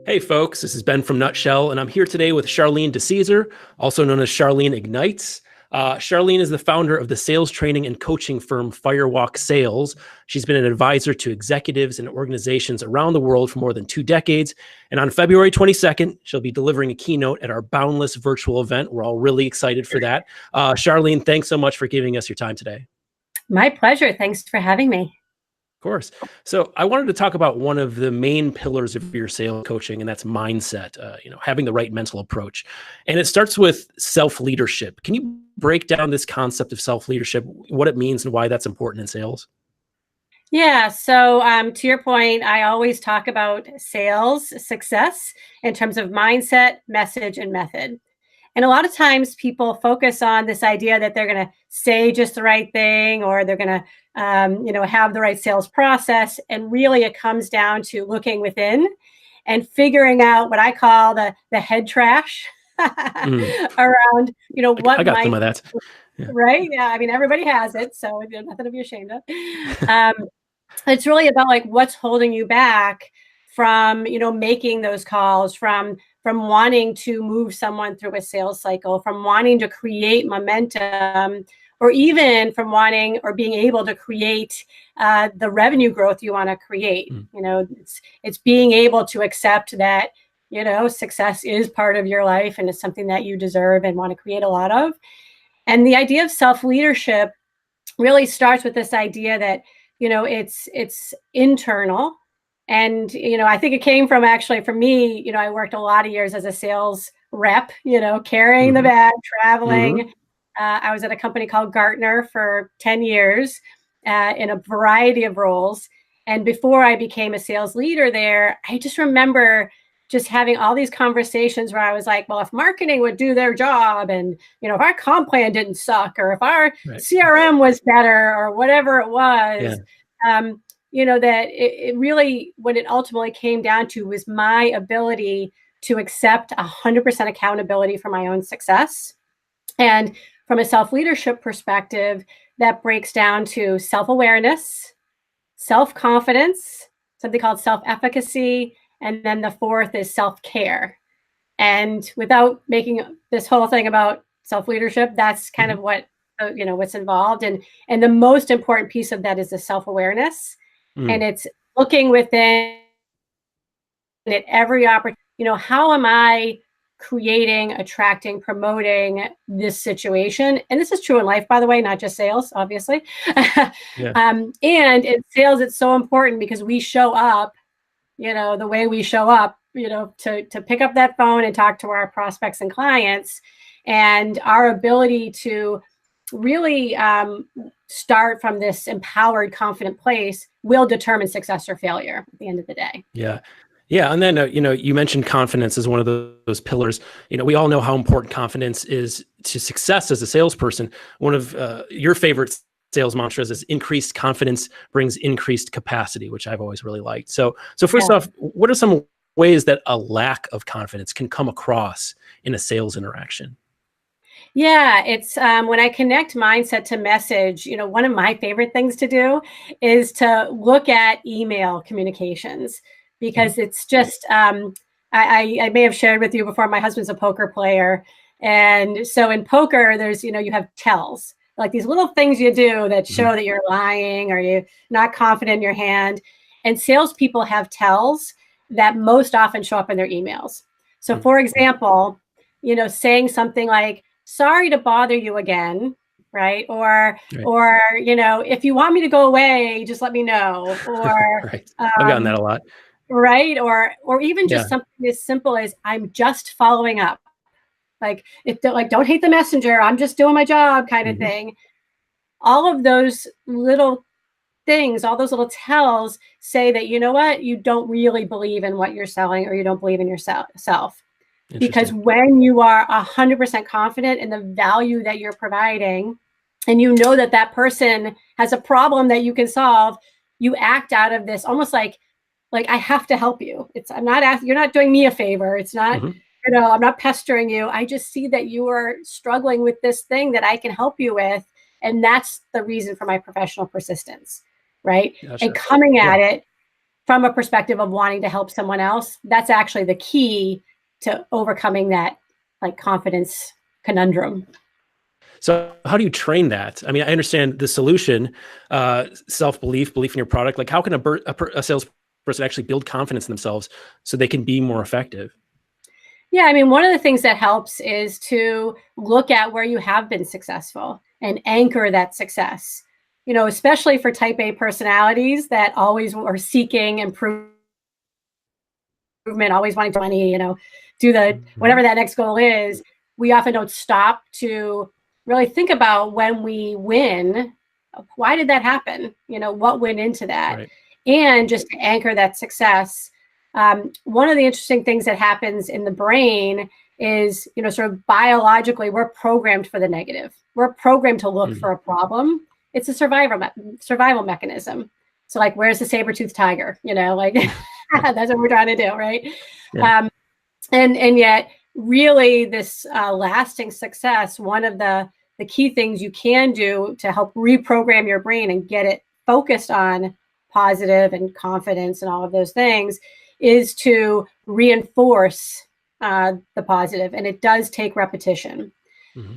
Hey folks, this is Ben from Nutshell, and I'm here today with Charlene DeCesare, also known as Charlene Ignites. Charlene is the founder of the sales training and coaching firm Firewalk Sales. She's been an advisor to executives and organizations around the world for more than 2 decades. And on February 22nd, she'll be delivering a keynote at our Boundless virtual event. We're all really excited for that. Charlene, thanks so much for giving us your time today. My pleasure. Thanks for having me. Of course. So I wanted to talk about one of the main pillars of your sales coaching, and that's mindset, having the right mental approach. And it starts with self-leadership. Can you break down this concept of self-leadership, what it means and why that's important in sales? Yeah. So to your point, I always talk about sales success in terms of mindset, message, and method. And a lot of times people focus on this idea that they're going to say just the right thing, or they're going to, have the right sales process. And really it comes down to looking within and figuring out what I call the head trash around, what I got some of that. Yeah. Right. Yeah. I mean, everybody has it. So nothing to be ashamed of. It's really about like what's holding you back from, making those calls, from wanting to move someone through a sales cycle, from wanting to create momentum, or even from wanting or being able to create the revenue growth you want to create. It's being able to accept that, success is part of your life and it's something that you deserve and want to create a lot of. And the idea of self-leadership really starts with this idea that, it's internal. And, I think it came from actually for me, I worked a lot of years as a sales rep, carrying the bag, traveling. I was at a company called Gartner for 10 years in a variety of roles. And before I became a sales leader there, I just remember just having all these conversations where I was like, well, if marketing would do their job and, if our comp plan didn't suck, or if our CRM was better, or whatever it was, that it really, what it ultimately came down to was my ability to accept 100% accountability for my own success. And from a self-leadership perspective, that breaks down to self-awareness, self-confidence, something called self-efficacy, and then the fourth is self-care. And without making this whole thing about self-leadership, that's kind of what, what's involved. And the most important piece of that is the self-awareness. And it's looking within at every opportunity, how am I creating, attracting, promoting this situation? And this is true in life, by the way, not just sales, obviously. And in sales, it's so important because we show up, the way we show up, to pick up that phone and talk to our prospects and clients, and our ability to really start from this empowered, confident place will determine success or failure at the end of the day. Yeah. And then, you mentioned confidence as one of those pillars. We all know how important confidence is to success as a salesperson. One of your favorite sales mantras is increased confidence brings increased capacity, which I've always really liked. So first off, what are some ways that a lack of confidence can come across in a sales interaction? Yeah, it's when I connect mindset to message, one of my favorite things to do is to look at email communications, because it's just, I may have shared with you before, my husband's a poker player. And so in poker, there's, you have tells, like these little things you do that show that you're lying or you're not confident in your hand. And salespeople have tells that most often show up in their emails. So for example, saying something like, sorry to bother you again, right? Or, if you want me to go away, just let me know. Or I've gotten that a lot. Right. Or even just something as simple as, I'm just following up. Like, don't hate the messenger, I'm just doing my job kind of thing. All of those little things, all those little tells say that, you don't really believe in what you're selling, or you don't believe in yourself. Because when you are 100% confident in the value that you're providing, and that person has a problem that you can solve, you act out of this almost like I have to help you. You're not doing me a favor. It's not, I'm not pestering you. I just see that you are struggling with this thing that I can help you with. And that's the reason for my professional persistence. right? Gotcha. And coming at it from a perspective of wanting to help someone else, that's actually the key to overcoming that like confidence conundrum. So how do you train that? I mean, I understand the solution, self-belief, belief in your product. Like how can a salesperson actually build confidence in themselves so they can be more effective? Yeah, I mean, one of the things that helps is to look at where you have been successful and anchor that success. You know, especially for type A personalities that always are seeking improvement, always wanting to money, you know, do the whatever that next goal is. We often don't stop to really think about when we win, why did that happen? You know, what went into that? Right. And just to anchor that success. One of the interesting things that happens in the brain is, you know, sort of biologically, we're programmed for the negative. We're programmed to look for a problem. It's a survival mechanism. So like, where's the saber-toothed tiger? You know, like that's what we're trying to do, right? Yeah. And yet, really, this lasting success, one of the key things you can do to help reprogram your brain and get it focused on positive and confidence and all of those things is to reinforce the positive. And it does take repetition.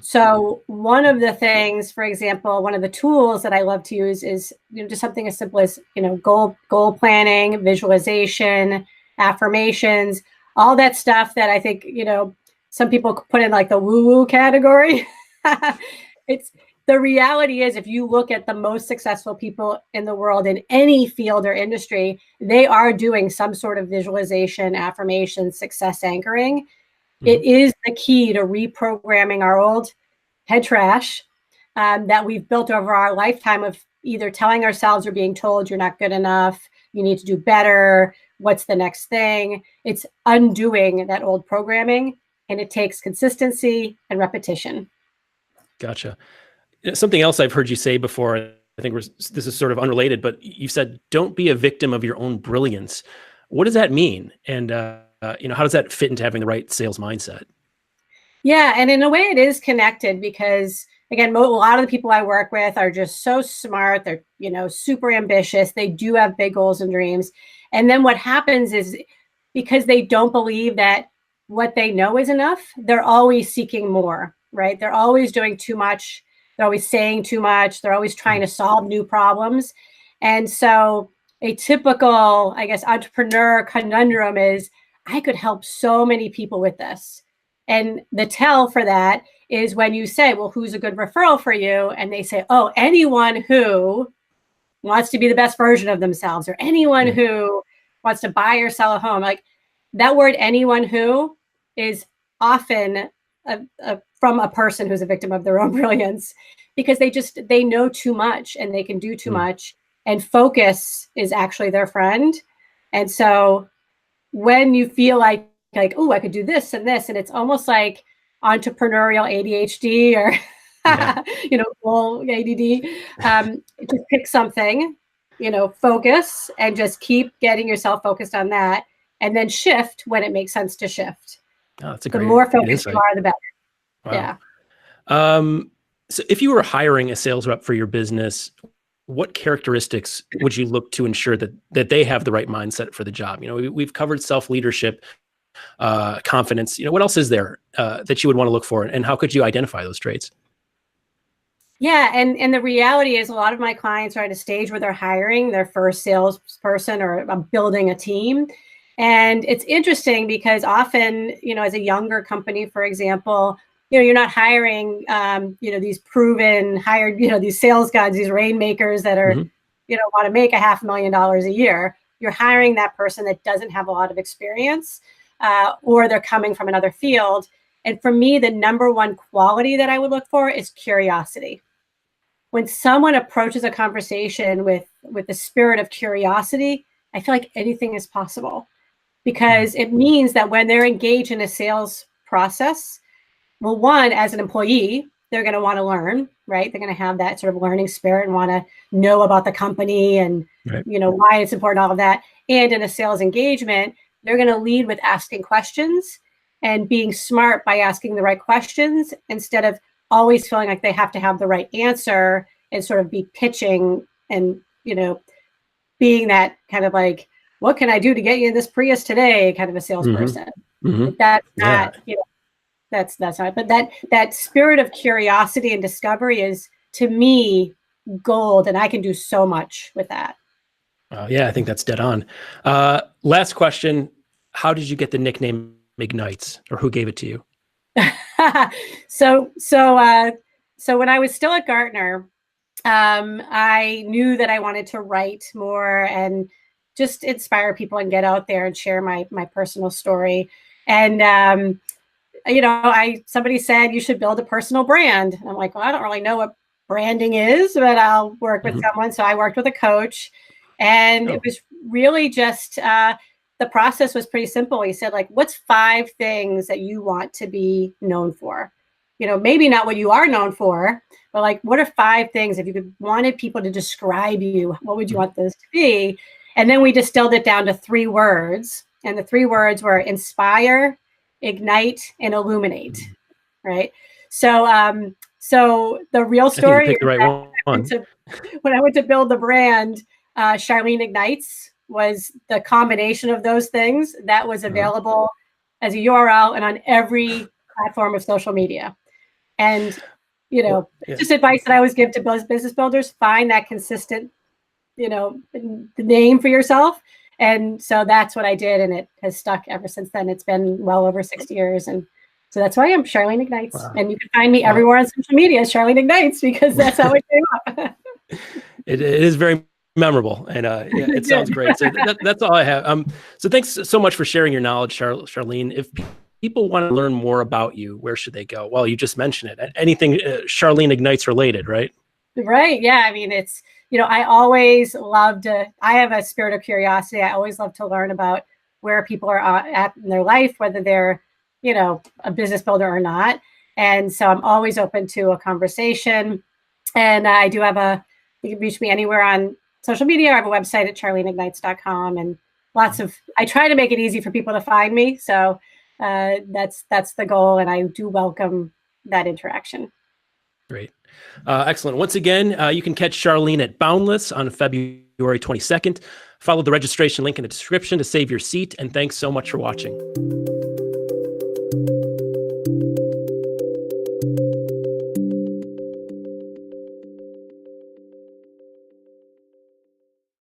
So one of the things, for example, one of the tools that I love to use is, you know, just something as simple as, you know, goal planning, visualization, affirmations, all that stuff that I think, you know, some people put in like the woo-woo category. It's the reality is, if you look at the most successful people in the world in any field or industry, they are doing some sort of visualization, affirmation, success anchoring. It is the key to reprogramming our old head trash that we've built over our lifetime of either telling ourselves or being told you're not good enough, you need to do better, what's the next thing. It's undoing that old programming, and it takes consistency and repetition. Gotcha. Something else I've heard you say before, I think this is sort of unrelated, but you said, don't be a victim of your own brilliance. What does that mean? And, you know, how does that fit into having the right sales mindset? Yeah. And in a way it is connected because, again, a lot of the people I work with are just so smart. They're, you know, super ambitious. They do have big goals and dreams. And then what happens is, because they don't believe that what they know is enough, they're always seeking more, right? They're always doing too much. They're always saying too much. They're always trying to solve new problems. And so a typical, I guess, entrepreneur conundrum is, I could help so many people with this. And the tell for that is when you say, well, who's a good referral for you? And they say, oh, anyone who wants to be the best version of themselves, or anyone who wants to buy or sell a home. Like that word, anyone who, is often from a person who's a victim of their own brilliance, because they know too much and they can do too much, and focus is actually their friend. And so when you feel like, oh, I could do this and this, and it's almost like entrepreneurial ADHD or, you know, full ADD, just pick something, you know, focus and just keep getting yourself focused on that, and then shift when it makes sense to shift. Oh, that's a great The more focused insight. you are, the better. Wow. Yeah. So if you were hiring a sales rep for your business, what characteristics would you look to ensure that they have the right mindset for the job? You know, we've covered self-leadership, confidence. You know, what else is there that you would want to look for, and how could you identify those traits? Yeah, and the reality is, a lot of my clients are at a stage where they're hiring their first salesperson or building a team. And it's interesting because often, you know, as a younger company, for example, you know, you're not hiring, you know, these proven hired, you know, these sales guys, these rainmakers that are, you know, want to make $500,000 a year. You're hiring that person that doesn't have a lot of experience, or they're coming from another field. And for me, the number one quality that I would look for is curiosity. When someone approaches a conversation with the spirit of curiosity, I feel like anything is possible, because it means that when they're engaged in a sales process, well, one, as an employee, they're going to want to learn, right? They're going to have that sort of learning spirit and want to know about the company and, you know, why it's important, all of that. And in a sales engagement, they're going to lead with asking questions and being smart by asking the right questions, instead of always feeling like they have to have the right answer and sort of be pitching and, you know, being that kind of like, what can I do to get you this Prius today kind of a salesperson. Mm-hmm. That's not, that's not, but that spirit of curiosity and discovery is, to me, gold. And I can do so much with that. Yeah, I think that's dead on. Last question. How did you get the nickname Ignites, or who gave it to you? So when I was still at Gartner, I knew that I wanted to write more and just inspire people and get out there and share my personal story. And, somebody said you should build a personal brand. And I'm like, well, I don't really know what branding is, but I'll work with someone. So I worked with a coach, and it was really just, the process was pretty simple. He said, like, what's 5 things that you want to be known for? Maybe not what you are known for, but like, what are 5 things, if you wanted people to describe you, what would you want those to be? And then we distilled it down to 3 words. And the 3 words were inspire, ignite, and illuminate. Right. So the real story is the right one. When I went to build the brand, Charlene Ignites was the combination of those things that was available as a URL and on every platform of social media. And, just advice that I always give to business builders: find that consistent, name for yourself. And so that's what I did. And it has stuck ever since then. It's been well over 6 years. And so that's why I'm Charlene Ignites. Wow. And you can find me everywhere on social media as Charlene Ignites, because that's how it came up. It is very memorable, and it sounds great. So that's all I have. So thanks so much for sharing your knowledge, Charlene. If people want to learn more about you, where should they go? Well, you just mentioned it. Anything Charlene Ignites related, right? Right. Yeah. I mean, it's, I always love to, I have a spirit of curiosity. I always love to learn about where people are at in their life, whether they're, a business builder or not. And so I'm always open to a conversation. And I do have you can reach me anywhere on social media. I have a website at charleneignites.com, and I try to make it easy for people to find me. So that's the goal. And I do welcome that interaction. Great. Excellent. Once again, you can catch Charlene at Boundless on February 22nd. Follow the registration link in the description to save your seat. And thanks so much for watching.